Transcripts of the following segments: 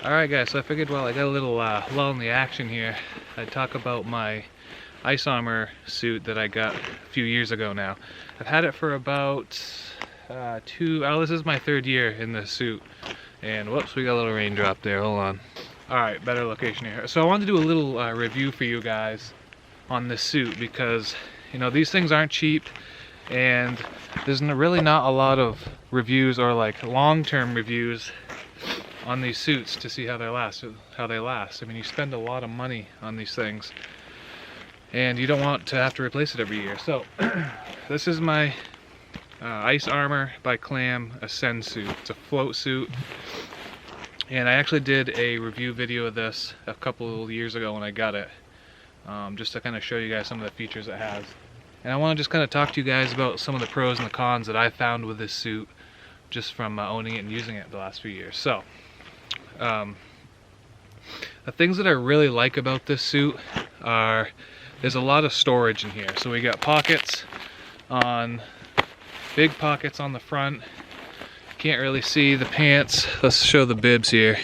Alright guys, so I figured while I got a little lull in the action here, I'd talk about my ice armor suit that I got a few years ago now. I've had it for about this is my third year in this suit. And whoops, we got a little raindrop there, hold on. Alright, better location here. So I wanted to do a little review for you guys on this suit because, you know, these things aren't cheap and there's really not a lot of reviews or like long-term reviews on these suits to see how they last. I mean, you spend a lot of money on these things and you don't want to have to replace it every year. So this is my ice armor by Clam Ascent suit. It's a float suit, and I actually did a review video of this a couple of years ago when I got it, just to kind of show you guys some of the features it has. And I want to just kind of talk to you guys about some of the pros and the cons that I found with this suit just from owning it and using it the last few years. So the things that I really like about this suit are there's a lot of storage in here. So we got pockets big pockets on the front. Can't really see the pants. Let's show the bibs here.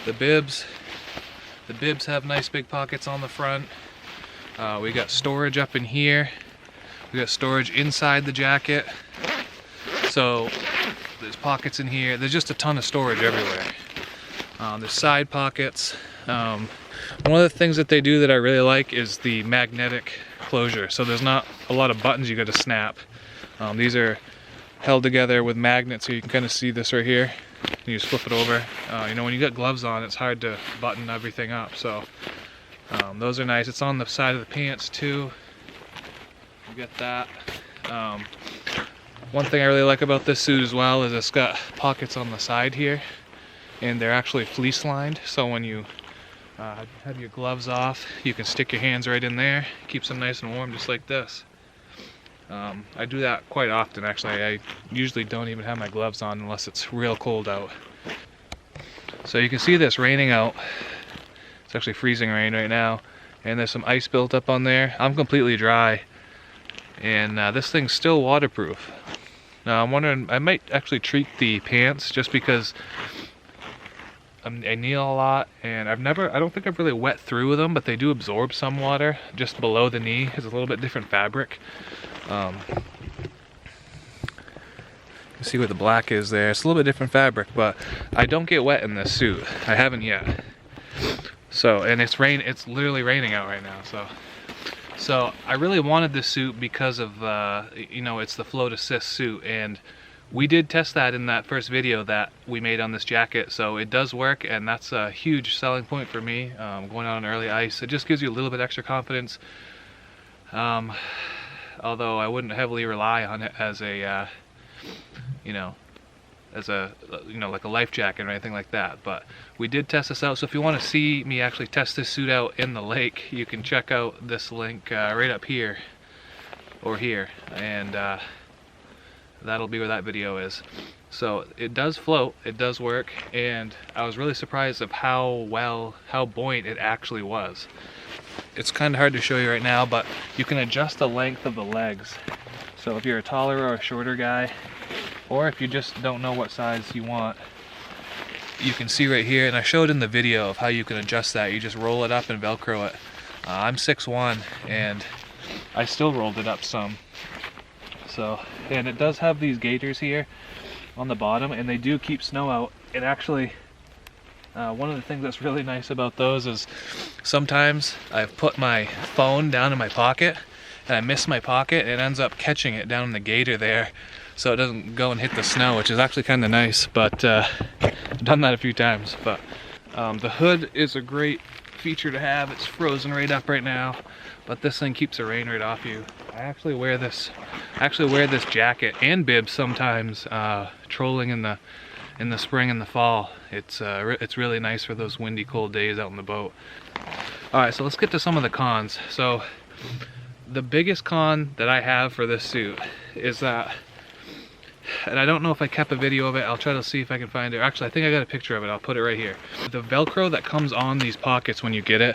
The bibs have nice big pockets on the front. We got storage up in here. We got storage inside the jacket. So there's pockets in here. There's just a ton of storage everywhere. There's side pockets. One of the things that they do that I really like is the magnetic closure. So there's not a lot of buttons you got to snap. These are held together with magnets, so you can kind of see this right here. You just flip it over. You know, when you got gloves on, it's hard to button everything up. So those are nice. It's on the side of the pants too. You get that. One thing I really like about this suit as well is it's got pockets on the side here, and they're actually fleece lined. So when you have your gloves off, you can stick your hands right in there. Keeps them nice and warm, just like this. I do that quite often actually. I usually don't even have my gloves on unless it's real cold out. So you can see this raining out. It's actually freezing rain right now, and there's some ice built up on there. I'm completely dry, and this thing's still waterproof. Now I'm wondering, I might actually treat the pants just because I kneel a lot, and I don't think I've really wet through with them, but they do absorb some water just below the knee. It's a little bit different fabric. You can see where the black is there. It's a little bit different fabric, but I don't get wet in this suit. I haven't yet. So, and it's literally raining out right now. So I really wanted this suit because of you know, it's the float assist suit, and we did test that in that first video that we made on this jacket. So it does work, and that's a huge selling point for me. Going out on early ice, it just gives you a little bit extra confidence. Although I wouldn't heavily rely on it as a, you know, like a life jacket or anything like that. But we did test this out. So if you want to see me actually test this suit out in the lake, you can check out this link right up here or here, and that'll be where that video is. So it does float, it does work, and I was really surprised of how buoyant it actually was. It's kind of hard to show you right now, but you can adjust the length of the legs. So if you're a taller or a shorter guy, or if you just don't know what size you want, you can see right here, and I showed in the video of how you can adjust that. You just roll it up and Velcro it. I'm 6'1", and I still rolled it up some. So, and it does have these gaiters here on the bottom, and they do keep snow out. And actually, one of the things that's really nice about those is sometimes I've put my phone down in my pocket and I miss my pocket, and it ends up catching it down in the gaiter there, so it doesn't go and hit the snow, which is actually kind of nice. But I've done that a few times. But the hood is a great feature to have. It's frozen right up right now, but this thing keeps the rain right off you. I actually wear this jacket and bibs sometimes, trolling in the spring and the fall. It's really nice for those windy, cold days out on the boat. Alright, so let's get to some of the cons. So the biggest con that I have for this suit is that, and I don't know if I kept a video of it, I'll try to see if I can find it. Actually, I think I got a picture of it, I'll put it right here. The Velcro that comes on these pockets when you get it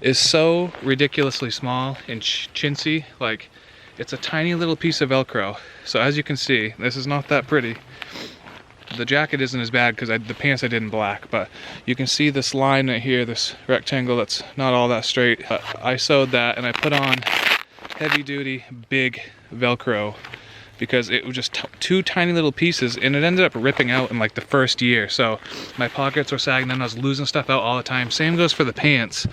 is so ridiculously small and chintzy. Like, it's a tiny little piece of Velcro. So as you can see, this is not that pretty. the jacket isn't as bad because the pants I did in black, but you can see this line right here, this rectangle that's not all that straight. I sewed that and I put on heavy duty big Velcro because it was just two tiny little pieces, and it ended up ripping out in like the first year. So my pockets were sagging and I was losing stuff out all the time. Same goes for the pants.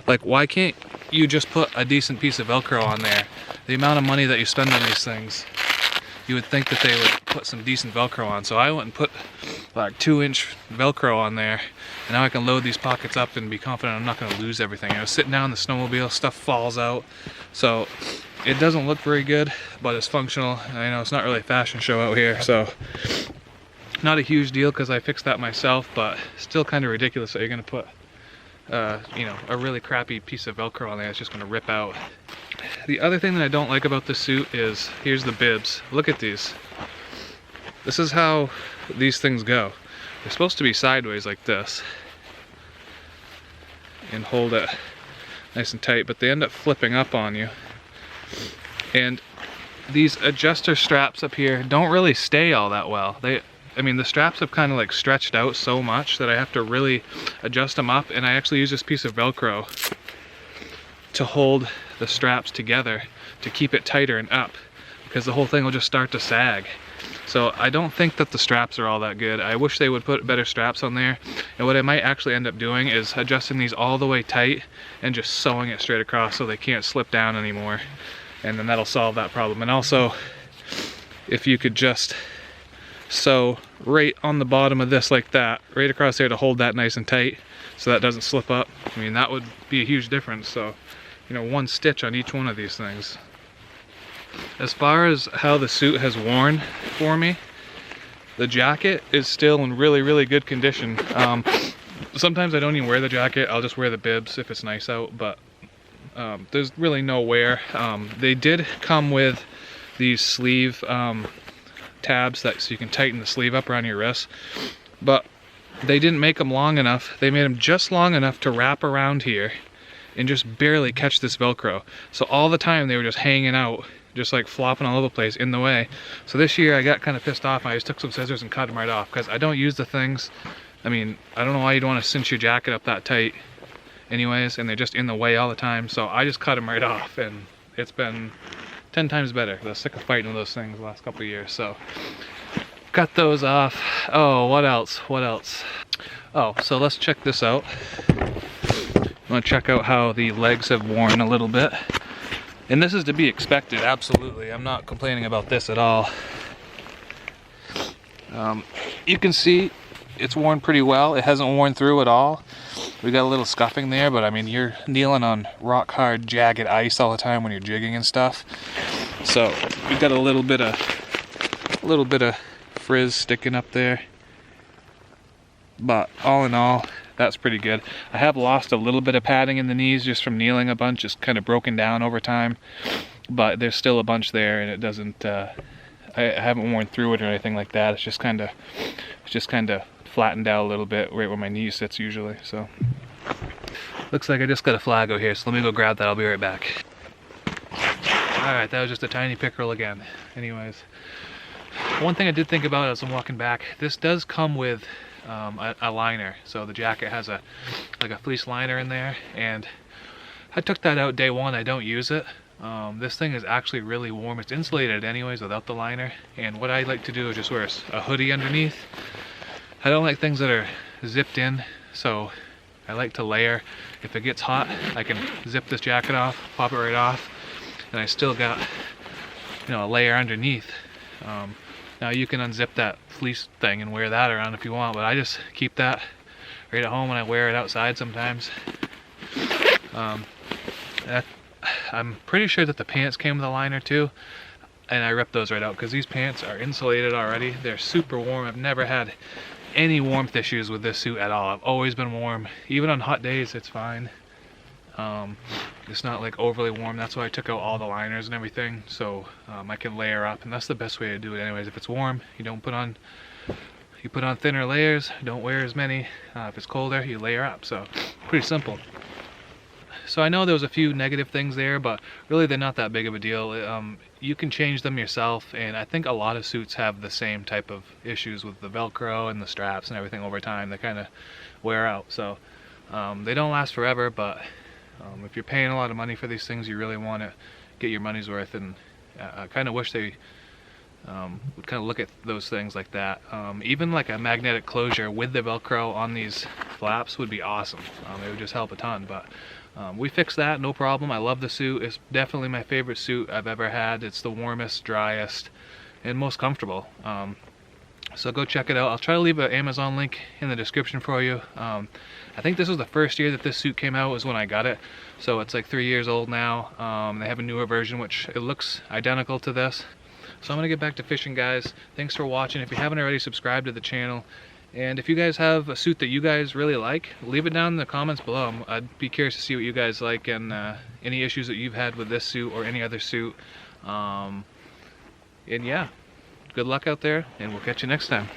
Like, why can't you just put a decent piece of Velcro on there? The amount of money that you spend on these things, you would think that they would put some decent Velcro on. So I went and put like 2-inch Velcro on there, and now I can load these pockets up and be confident I'm not going to lose everything. I was sitting down in the snowmobile, stuff falls out. So it doesn't look very good, but it's functional. I know it's not really a fashion show out here, so not a huge deal because I fixed that myself, but still kind of ridiculous that you're going to put you know, a really crappy piece of Velcro on there. It's just going to rip out. The other thing that I don't like about this suit is, here's the bibs. Look at these. This is how these things go. They're supposed to be sideways like this and hold it nice and tight, but they end up flipping up on you. And these adjuster straps up here don't really stay all that well. I mean, the straps have kind of like stretched out so much that I have to really adjust them up, and I actually use this piece of Velcro to hold the straps together to keep it tighter and up, because the whole thing will just start to sag. So I don't think that the straps are all that good. I wish they would put better straps on there, and what I might actually end up doing is adjusting these all the way tight and just sewing it straight across so they can't slip down anymore, and then that'll solve that problem. And also, if you could just sew right on the bottom of this like that, right across there, to hold that nice and tight so that doesn't slip up, I mean, that would be a huge difference. So, you know, one stitch on each one of these things. As far as how the suit has worn for me, the jacket is still in really, really good condition. Sometimes I don't even wear the jacket, I'll just wear the bibs if it's nice out, but there's really no wear. They did come with these sleeve tabs so you can tighten the sleeve up around your wrist, but they didn't make them long enough. They made them just long enough to wrap around here and just barely catch this Velcro. So all the time they were just hanging out, just like flopping all over the place in the way. So this year I got kind of pissed off. I just took some scissors and cut them right off because I don't use the things. I mean, I don't know why you'd want to cinch your jacket up that tight anyways, and they're just in the way all the time. So I just cut them right off, and it's been 10 times better. I was sick of fighting with those things the last couple of years. So cut those off. Oh, what else? What else? Oh, so let's check this out. I want to check out how the legs have worn a little bit. And this is to be expected, absolutely. I'm not complaining about this at all. You can see it's worn pretty well. It hasn't worn through at all. We got a little scuffing there, but I mean, you're kneeling on rock hard, jagged ice all the time when you're jigging and stuff. So we got a little bit of frizz sticking up there. But all in all, that's pretty good. I have lost a little bit of padding in the knees just from kneeling a bunch. It's kind of broken down over time, but there's still a bunch there, and it doesn't. I haven't worn through it or anything like that. It's just kind of flattened out a little bit right where my knee sits usually. So looks like I just got a flag out here, so let me go grab that. I'll be right back. All right, that was just a tiny pickerel again. Anyways, one thing I did think about as I'm walking back, this does come with a liner. So the jacket has like a fleece liner in there, and I took that out day one. I don't use it. This thing is actually really warm. It's insulated anyways without the liner, and what I like to do is just wear a hoodie underneath. I don't like things that are zipped in, so I like to layer. If it gets hot, I can zip this jacket off, pop it right off, and I still got, you know, a layer underneath. Now you can unzip that fleece thing and wear that around if you want, but I just keep that right at home and I wear it outside sometimes. I'm pretty sure that the pants came with a liner too, and I ripped those right out because these pants are insulated already. They're super warm. I've never had any warmth issues with this suit at all. I've always been warm. Even on hot days, it's fine. It's not like overly warm. That's why I took out all the liners and everything, so I can layer up, and that's the best way to do it anyways. If it's warm, you put on thinner layers, don't wear as many. If it's colder, you layer up. So pretty simple. So I know there was a few negative things there, but really they're not that big of a deal. You can change them yourself, and I think a lot of suits have the same type of issues with the Velcro and the straps and everything over time. They kind of wear out, so they don't last forever, but if you're paying a lot of money for these things, you really want to get your money's worth, and I kind of wish they would kind of look at those things like that. Even like a magnetic closure with the Velcro on these flaps would be awesome. It would just help a ton, but we fixed that, no problem. I love the suit. It's definitely my favorite suit I've ever had. It's the warmest, driest, and most comfortable. So go check it out. I'll try to leave an Amazon link in the description for you. I think this was the first year that this suit came out was when I got it. So it's like 3 years old now. They have a newer version which it looks identical to this. So I'm going to get back to fishing, guys. Thanks for watching. If you haven't already, subscribe to the channel. And if you guys have a suit that you guys really like, leave it down in the comments below. I'd be curious to see what you guys like and any issues that you've had with this suit or any other suit. And yeah, good luck out there, and we'll catch you next time.